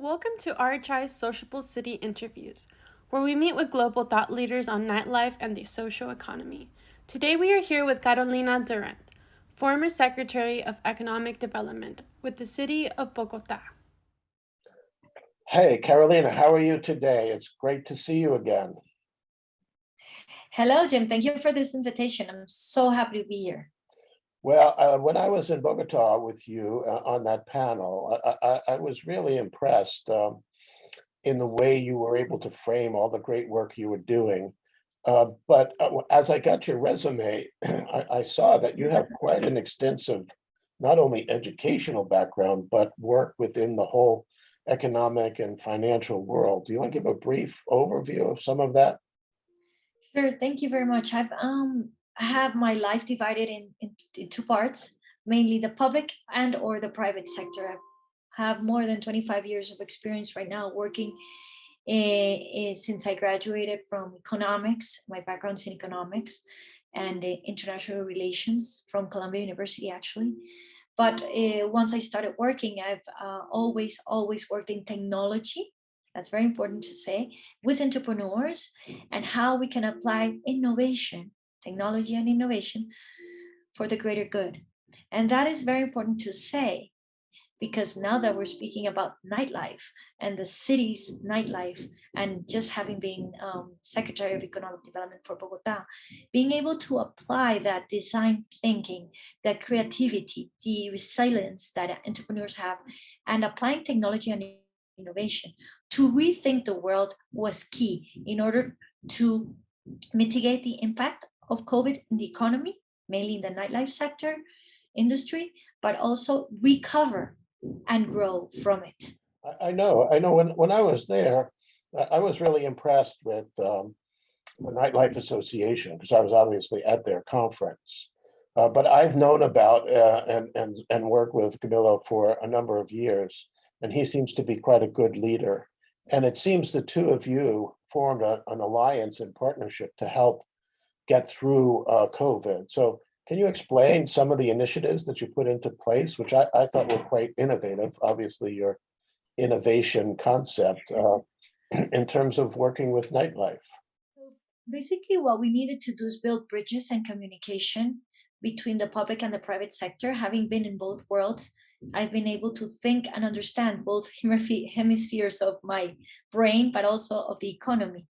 Welcome to RHI's Sociable City Interviews, where we meet with global thought leaders on nightlife and the social economy. Today we are here with Carolina Duran, former Secretary of Economic Development with the city of Bogota. Hey, Carolina, how are you today? It's great to see you again. Hello, Jim. Thank you for this invitation. I'm so happy to be here. Well, when I was in Bogota with you on that panel, I was really impressed in the way you were able to frame all the great work you were doing. But as I got your resume, I saw that you have quite an extensive, not only educational background, but work within the whole economic and financial world. Do you want to give a brief overview of some of that? Sure. Thank you very much. I have my life divided in two parts, mainly the public and or the private sector. I have more than 25 years of experience right now working since I graduated from economics. My background's in economics and international relations from Columbia University, actually. But once I started working, I've always worked in technology. That's very important to say, with entrepreneurs and how we can apply innovation, technology and innovation for the greater good. And that is very important to say because now that we're speaking about nightlife and the city's nightlife, and just having been Secretary of Economic Development for Bogota, being able to apply that design thinking, that creativity, the resilience that entrepreneurs have, and applying technology and innovation to rethink the world was key in order to mitigate the impact of COVID in the economy, mainly in the nightlife sector industry, but also recover and grow from it. I know. When I was there, I was really impressed with the Nightlife Association because I was obviously at their conference. But I've known about and worked with Camilo for a number of years, and he seems to be quite a good leader. And it seems the two of you formed an alliance and partnership to help get through COVID. So can you explain some of the initiatives that you put into place, which I thought were quite innovative? Obviously, your innovation concept in terms of working with nightlife. So basically, what we needed to do is build bridges and communication between the public and the private sector. Having been in both worlds, I've been able to think and understand both hemispheres of my brain, but also of the economy.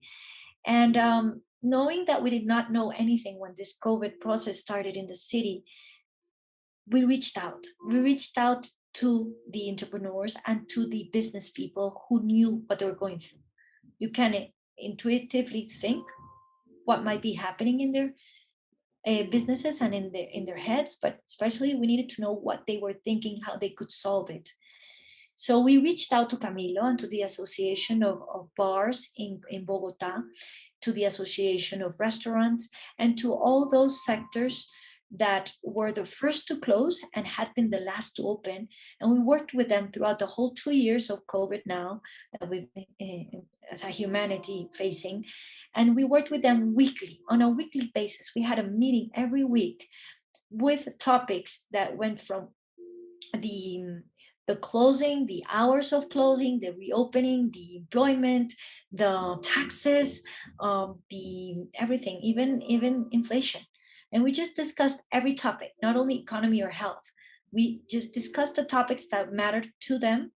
And knowing that we did not know anything when this COVID process started in the city, we reached out. We reached out to the entrepreneurs and to the business people who knew what they were going through. You can intuitively think what might be happening in their businesses and in their heads, but especially we needed to know what they were thinking, how they could solve it. So we reached out to Camilo and to the Association of Bars in Bogota, to the Association of Restaurants, and to all those sectors that were the first to close and had been the last to open. And we worked with them throughout the whole 2 years of COVID now that we've been, as a humanity facing. And we worked with them weekly, on a weekly basis. We had a meeting every week with topics that went from the the closing, the hours of closing, the reopening, the employment, the taxes, the everything, even inflation. And we just discussed every topic, not only economy or health. We just discussed the topics that mattered to them,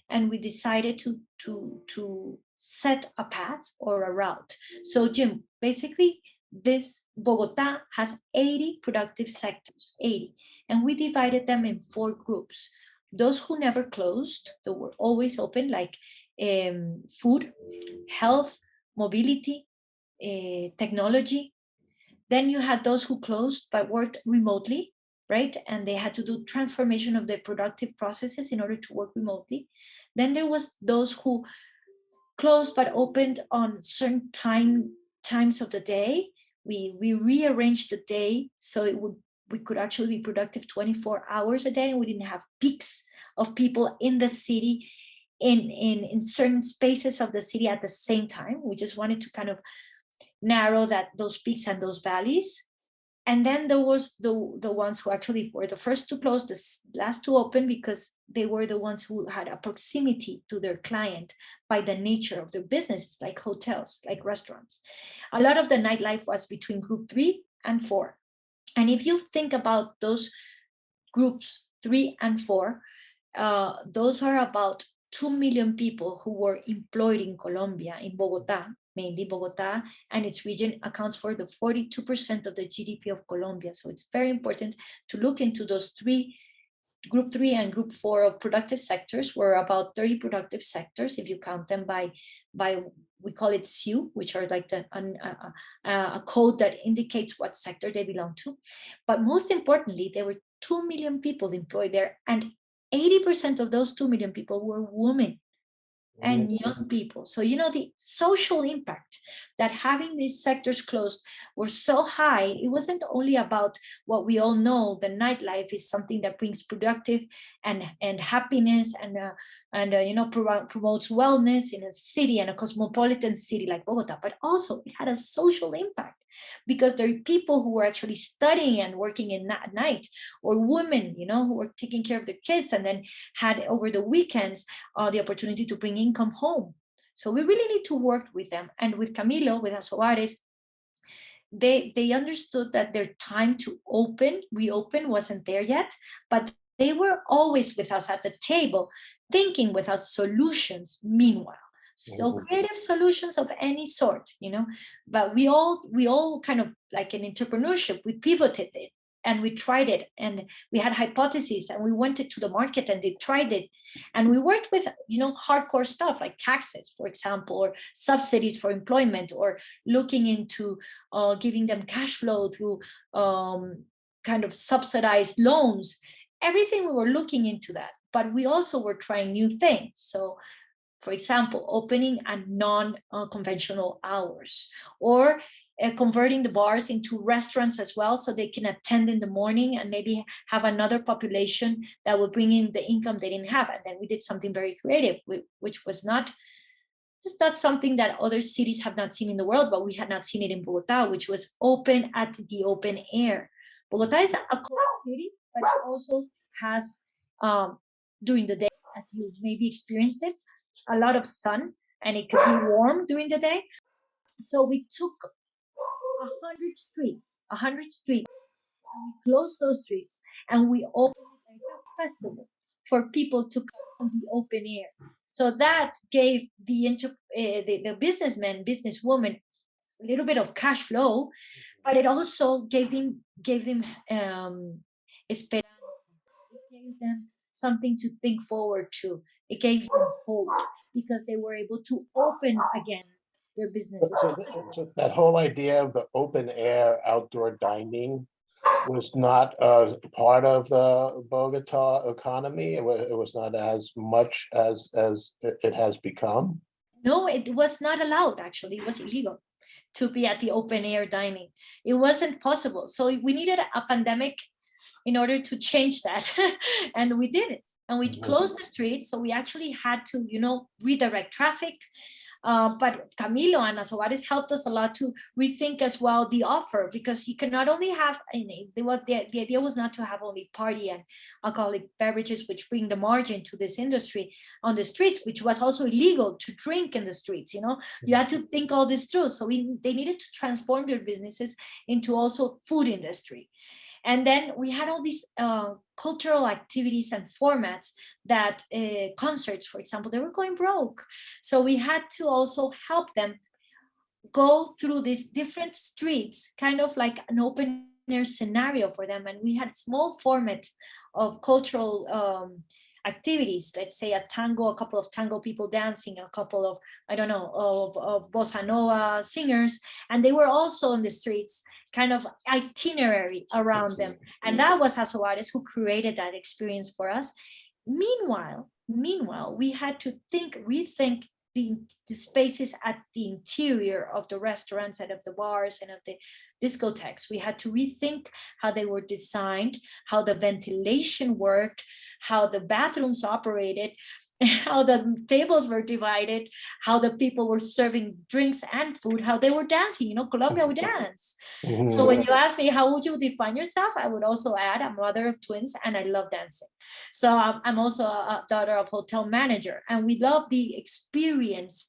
and we decided to set a path or a route. So, Jim, basically, this Bogota has 80 productive sectors, 80, and we divided them in four groups. Those who never closed, that were always open, like food, health, mobility, technology. Then you had those who closed but worked remotely, right? And they had to do transformation of their productive processes in order to work remotely. Then there was those who closed but opened on certain times of the day. We rearranged the day so we could actually be productive 24 hours a day, and we didn't have peaks of people in the city in certain spaces of the city at the same time. We just wanted to kind of narrow that those peaks and those valleys. And then there was the ones who actually were the first to close, the last to open, because they were the ones who had a proximity to their client by the nature of their businesses, like hotels, like restaurants. A lot of the nightlife was between group 3 and 4. And if you think about those groups 3 and 4, those are about 2 million people who were employed in Colombia, in Bogota, mainly Bogota, and its region accounts for the 42% of the GDP of Colombia. So it's very important to look into those group 3 and group 4 of productive sectors. Were about 30 productive sectors if you count them by we call it SU, which are like a code that indicates what sector they belong to. But most importantly, there were 2 million people employed there, and 80% of those 2 million people were women and young people. So, the social impact that having these sectors closed were so high. It wasn't only about what we all know, the nightlife is something that brings productive and happiness and promotes wellness in a city and a cosmopolitan city like Bogota, but also it had a social impact because there are people who were actually studying and working at night, or women, who were taking care of their kids and then had over the weekends the opportunity to bring income home. So we really need to work with them. And with Camilo, with Asoares, they understood that their time to reopen wasn't there yet, but they were always with us at the table, thinking with us solutions meanwhile. So creative solutions of any sort, but we all kind of, like in entrepreneurship, we pivoted it and we tried it, and we had hypotheses and we went it to the market and they tried it, and we worked with hardcore stuff like taxes, for example, or subsidies for employment, or looking into giving them cash flow through kind of subsidized loans. Everything, we were looking into that, but we also were trying new things. So, for example, opening at non-conventional hours, or converting the bars into restaurants as well, so they can attend in the morning and maybe have another population that will bring in the income they didn't have. And then we did something very creative, which was not just not something that other cities have not seen in the world, but we had not seen it in Bogota, which was open at the open air. Bogota is a cold city, but it also has, during the day, as you maybe experienced it, a lot of sun, and it could be warm during the day. So we took 100 streets, and we closed those streets, and we opened it like a festival for people to come in the open air. So that gave the businessmen, businesswomen, a little bit of cash flow, but it also gave them esperanza. It gave them something to think forward to. It gave them hope because they were able to open again their businesses. So that whole idea of the open air outdoor dining was not part of the Bogota economy. It was not as much as it has become. No, it was not allowed. Actually, it was illegal to be at the open air dining. It wasn't possible. So we needed a pandemic in order to change that. And we did it. And we closed the streets. So we actually had to, redirect traffic. But Camilo and Asoares helped us a lot to rethink as well the offer, because you can not only have, the idea was not to have only party and alcoholic beverages, which bring the margin to this industry on the streets, which was also illegal to drink in the streets. You had to think all this through. So they needed to transform their businesses into also food industry. And then we had all these cultural activities and formats that concerts, for example, they were going broke. So we had to also help them go through these different streets, kind of like an open air scenario for them. And we had small format of cultural activities, let's say a couple of tango people dancing, a couple of, I don't know, of bossa nova singers, and they were also on the streets, kind of itinerary around them. And that was Asoares who created that experience for us. Meanwhile, we had to rethink the spaces at the interior of the restaurants and of the bars and of the discotheques. We had to rethink how they were designed, how the ventilation worked, how the bathrooms operated, how the tables were divided, how the people were serving drinks and food, how they were dancing. Colombia would dance. So when you ask me how would you define yourself, I would also add I'm a mother of twins and I love dancing. So I'm also a daughter of hotel manager, and we love the experience.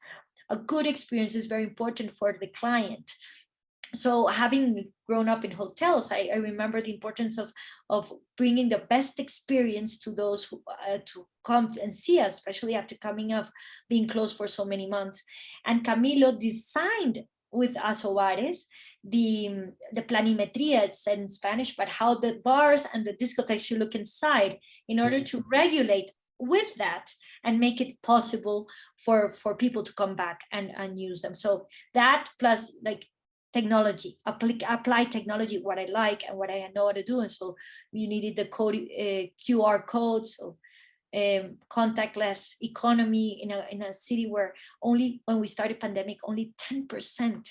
A good experience is very important for the client. So having grown up in hotels, I remember the importance of bringing the best experience to those who to come and see us, especially after coming up, being closed for so many months. And Camilo designed with Asobares the planimetria, it's said in Spanish, but how the bars and the discotheques should look inside in order to regulate with that and make it possible for people to come back and use them. So that plus like technology, apply technology, what I like and what I know how to do. And so you needed the code, QR codes, so contactless economy in a city where only when we started pandemic, only 10%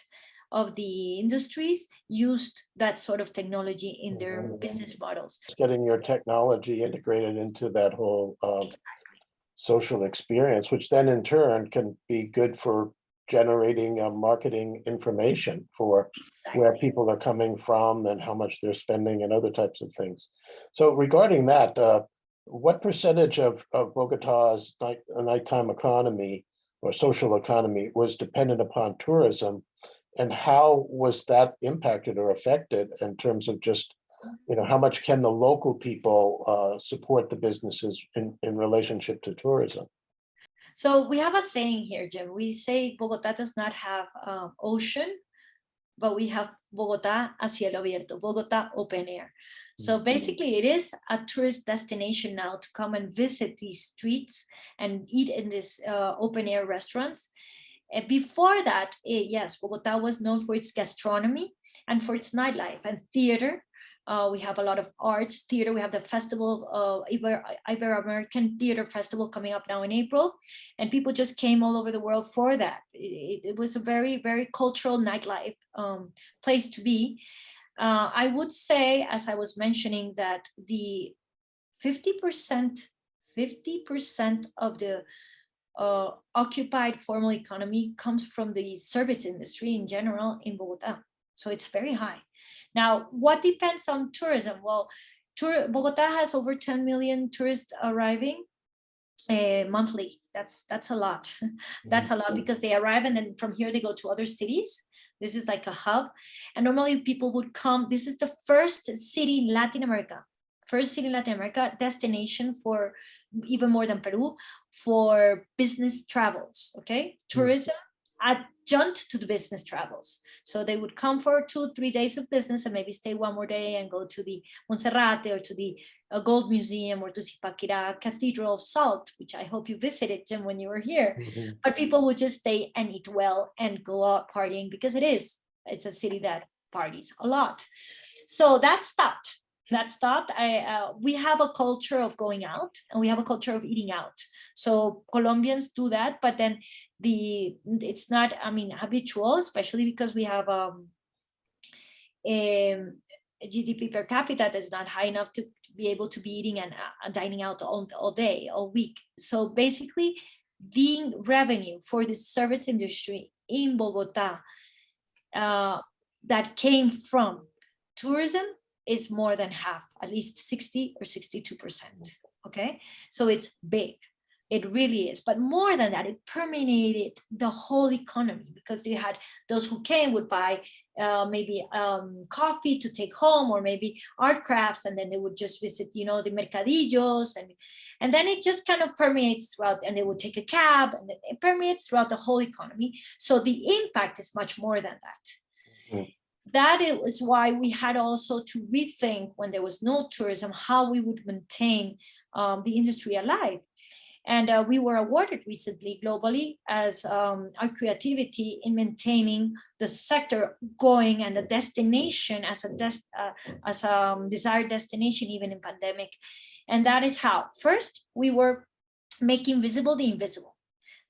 of the industries used that sort of technology in their business models. Getting your technology integrated into that whole social experience, which then in turn can be good for generating marketing information for where people are coming from and how much they're spending and other types of things. So regarding that, what percentage of Bogota's nighttime economy or social economy was dependent upon tourism, and how was that impacted or affected in terms of just, how much can the local people support the businesses in relationship to tourism? So we have a saying here, Jim. We say Bogota does not have ocean, but we have Bogota a cielo abierto, Bogota open air. So basically it is a tourist destination now to come and visit these streets and eat in these open air restaurants. Before that, yes, Bogota was known for its gastronomy and for its nightlife and theater. We have a lot of arts, theater. We have the festival, Ibero-American Theater Festival coming up now in April. And people just came all over the world for that. It was a very, very cultural nightlife place to be. I would say, as I was mentioning, that the 50% of the occupied formal economy comes from the service industry in general in Bogota. So it's very high. Now, what depends on tourism? Well, Bogota has over 10 million tourists arriving monthly. That's a lot. That's a lot because they arrive and then from here they go to other cities. This is like a hub. And normally people would come. This is the first city in Latin America, destination for even more than Peru for business travels. Okay, tourism adjunct to the business travels. So they would come for 2-3 days of business and maybe stay one more day and go to the Monserrate or to the Gold Museum or to Zipaquirá Cathedral of Salt, which I hope you visited, Jim, when you were here. But people would just stay and eat well and go out partying because it's a city that parties a lot. So that stopped. We have a culture of going out and we have a culture of eating out. So Colombians do that, but then it's not, habitual, especially because we have GDP per capita that's not high enough to be able to be eating and dining out all day, all week. So basically, the revenue for the service industry in Bogota that came from tourism is more than half, at least 60 or 62%. Okay, so it's big. It really is. But more than that, it permeated the whole economy because they had those who came would buy maybe coffee to take home or maybe art crafts, and then they would just visit, the mercadillos, and then it just kind of permeates throughout, and they would take a cab, and it permeates throughout the whole economy. So the impact is much more than that. That is why we had also to rethink when there was no tourism, how we would maintain the industry alive. And we were awarded recently globally as our creativity in maintaining the sector going and the destination as a desired destination, even in pandemic. And that is how. First, we were making visible the invisible.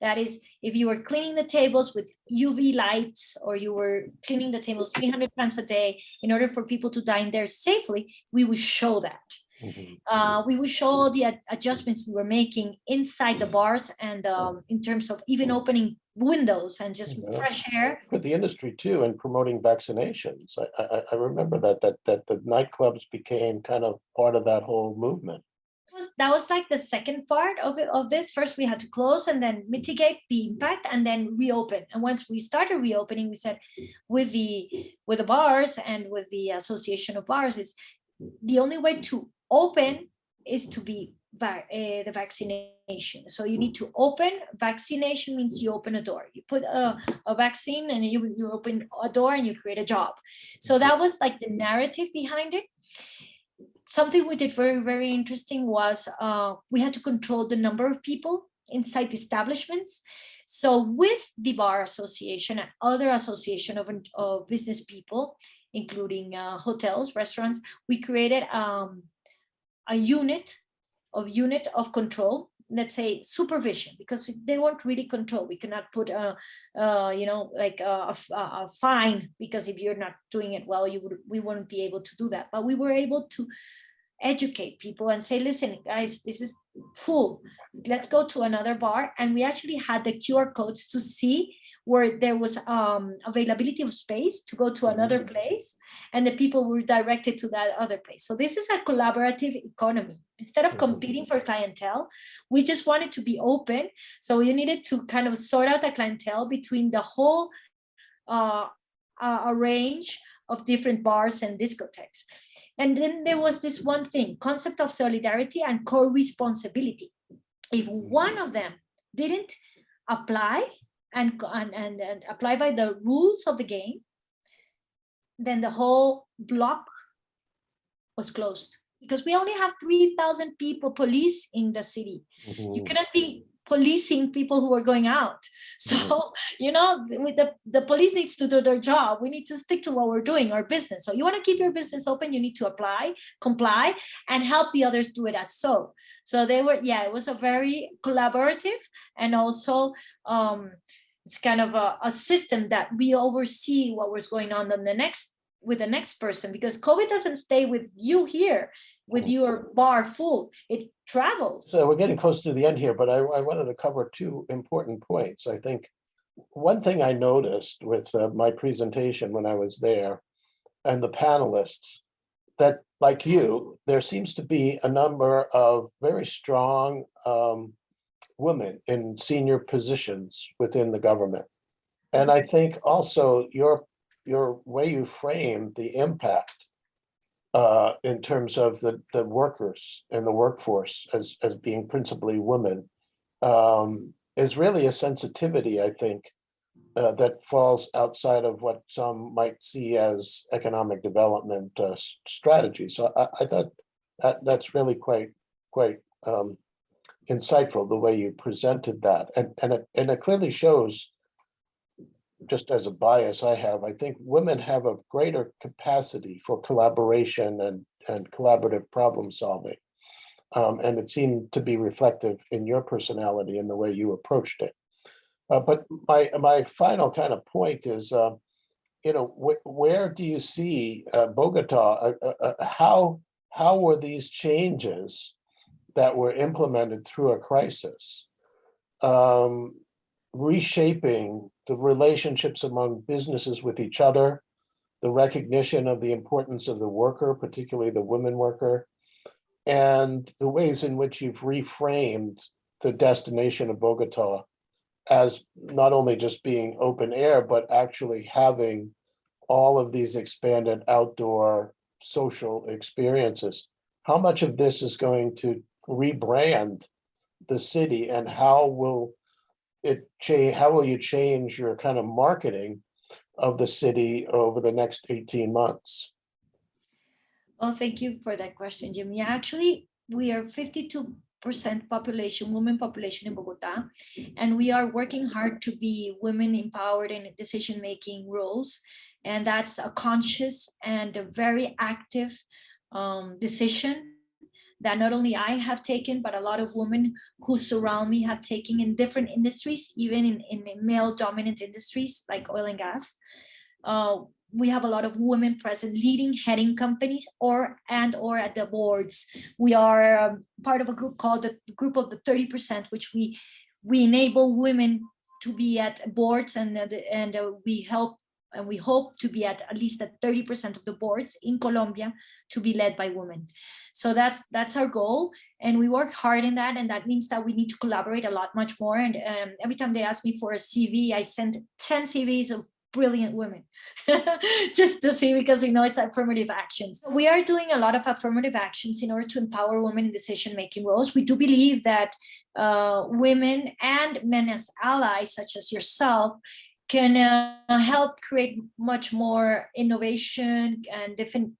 That is, if you were cleaning the tables with UV lights or you were cleaning the tables 300 times a day in order for people to dine there safely, we would show that. We would show all the adjustments we were making inside the bars, and in terms of even opening windows and just fresh air. With the industry too, and promoting vaccinations. I remember that the nightclubs became kind of part of that whole movement. That was like the second part of this. First, we had to close and then mitigate the impact, and then reopen. And once we started reopening, we said with the bars and with the association of bars, is the only way to open is to be the vaccination. So you need to open. Vaccination means you open a door. You put a vaccine, and you open a door, and you create a job. So that was like the narrative behind it. Something we did very, very interesting was we had to control the number of people inside the establishments. So with the Bar Association and other association of business people, including hotels, restaurants, we created a unit of control, let's say supervision, because they weren't really control. We cannot put a fine, because if you're not doing it well, we wouldn't be able to do that. But we were able to educate people and say, listen, guys, this is full. Let's go to another bar. And we actually had the QR codes to see where there was availability of space to go to another place, and the people were directed to that other place. So this is a collaborative economy. Instead of competing for clientele, we just wanted to be open. So you needed to kind of sort out the clientele between the whole range of different bars and discotheques. And then there was this one thing, concept of solidarity and co-responsibility. If one of them didn't apply and apply by the rules of the game, then the whole block was closed, because we only have 3,000 people police in the city. You cannot be policing people who are going out. So, the police needs to do their job. We need to stick to what we're doing, our business. So you want to keep your business open, you need to comply, and help the others do it as so. So it was a very collaborative, and also it's kind of a system that we oversee what was going on with the next person, because COVID doesn't stay with you here, with your bar full. It travels. So we're getting close to the end here, but I wanted to cover two important points. I think one thing I noticed with my presentation when I was there, and the panelists, that like you, there seems to be a number of very strong women in senior positions within the government. And I think also your way you framed the impact in terms of the workers and the workforce as being principally women is really a sensitivity, I think, that falls outside of what some might see as economic development strategy. So I thought that's really quite insightful, the way you presented that, and it clearly shows, just as a bias I have, I think women have a greater capacity for collaboration and collaborative problem solving. And it seemed to be reflective in your personality and the way you approached it. But my final kind of point is, where do you see Bogota? How were these changes that were implemented through a crisis reshaping the relationships among businesses with each other, the recognition of the importance of the worker, particularly the women worker, and the ways in which you've reframed the destination of Bogota as not only just being open air, but actually having all of these expanded outdoor social experiences. How much of this is going to rebrand the city, and how will it change? How will you change your kind of marketing of the city over the next 18 months? Well, thank you for that question, Jim. Yeah, actually, we are 52% women population in Bogota, and we are working hard to be women empowered in decision-making roles. And that's a conscious and a very active decision that not only I have taken, but a lot of women who surround me have taken in different industries, even in male-dominant industries like oil and gas. we have a lot of women present leading, heading companies or at the boards. We are part of a group called the Group of the 30%, which we enable women to be at boards, and we help and we hope to be at least at 30% of the boards in Colombia to be led by women. So that's our goal, and we work hard in that, and that means that we need to collaborate a lot much more. And every time they ask me for a CV, I send 10 CVs of brilliant women just to see, because we know it's affirmative actions. We are doing a lot of affirmative actions in order to empower women in decision-making roles. We do believe that women and men as allies, such as yourself, can help create much more innovation and different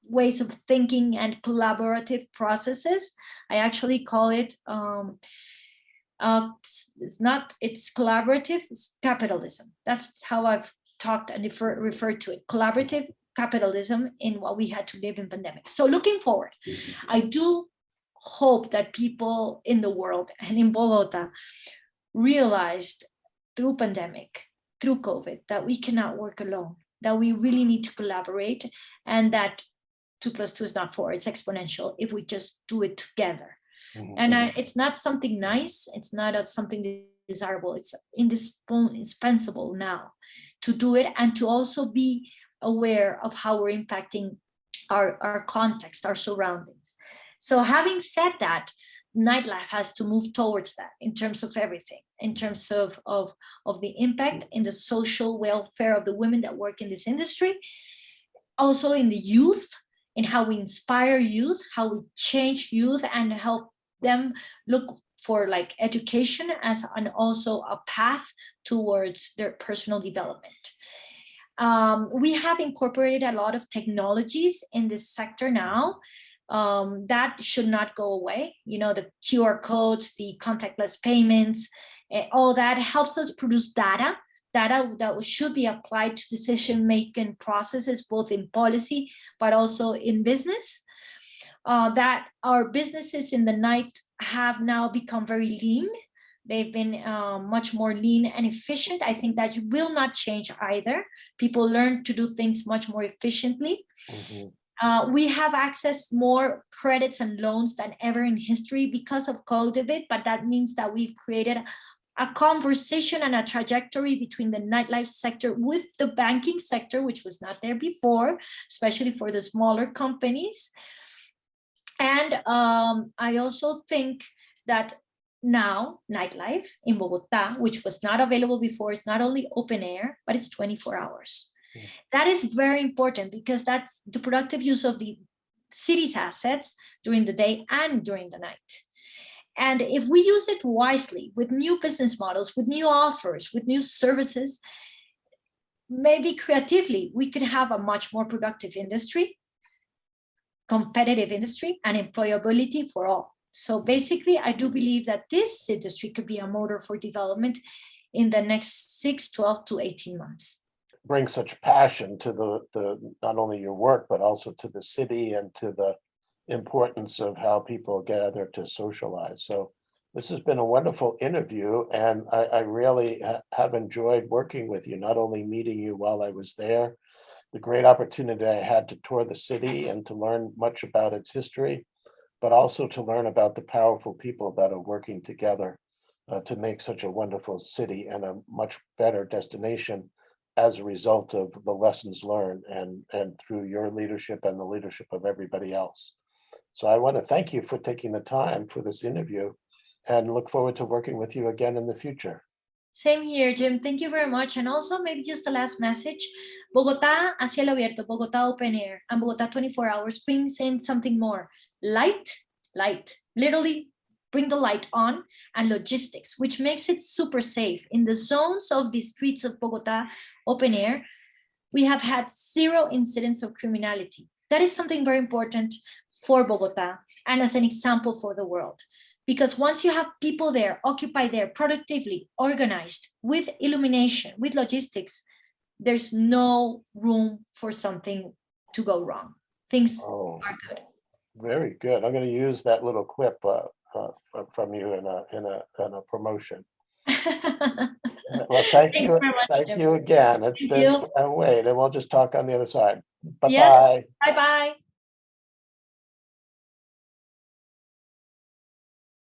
ways of thinking and collaborative processes. I actually call it it's collaborative, it's capitalism. That's how I've talked and referred to it, collaborative capitalism in what we had to live in pandemic. So looking forward, I do hope that people in the world and in Bogota realized through pandemic, through COVID, that we cannot work alone, that we really need to collaborate, and that 2 + 2 is not 4, it's exponential if we just do it together. Mm-hmm. And it's not something nice, it's not something desirable, it's indispensable now to do it, and to also be aware of how we're impacting our context, our surroundings. So having said that, nightlife has to move towards that in terms of everything, in terms of the impact in the social welfare of the women that work in this industry, also in the youth, in how we inspire youth, how we change youth and help them look for like education as also a path towards their personal development. We have incorporated a lot of technologies in this sector now. That should not go away. You know, the QR codes, the contactless payments, all that helps us produce data that should be applied to decision-making processes, both in policy, but also in business. That our businesses in the night have now become very lean. They've been much more lean and efficient. I think that will not change either. People learn to do things much more efficiently. Mm-hmm. We have accessed more credits and loans than ever in history because of COVID, but that means that we've created a conversation and a trajectory between the nightlife sector with the banking sector, which was not there before, especially for the smaller companies. And I also think that now nightlife in Bogota, which was not available before, is not only open air, but it's 24 hours. Mm. That is very important because that's the productive use of the city's assets during the day and during the night. And if we use it wisely with new business models, with new offers, with new services, maybe creatively, we could have a much more productive industry, competitive industry, and employability for all. So basically, I do believe that this industry could be a motor for development in the next 6, 12 to 18 months. Bring such passion to the not only your work, but also to the city and to the importance of how people gather to socialize. So this has been a wonderful interview, and I really have enjoyed working with you, not only meeting you while I was there, the great opportunity I had to tour the city and to learn much about its history, but also to learn about the powerful people that are working together to make such a wonderful city and a much better destination as a result of the lessons learned and through your leadership and the leadership of everybody else. So I want to thank you for taking the time for this interview and look forward to working with you again in the future. Same here, Jim. Thank you very much. And also maybe just the last message, Bogota a cielo abierto, Bogota open air, and Bogota 24 hours brings in something more. Light, literally bring the light on, and logistics, which makes it super safe. In the zones of the streets of Bogota open air, we have had 0 incidents of criminality. That is something very important for Bogota and as an example for the world. Because once you have people there, occupied there, productively, organized, with illumination, with logistics, there's no room for something to go wrong. Things are good. Very good. I'm going to use that little clip from you in a promotion. Well, thank Thank you you. very much, Thank Jeff. you again. It's Thank been you. Wade, and we'll just talk on the other side. Yes. Bye-bye. Bye bye.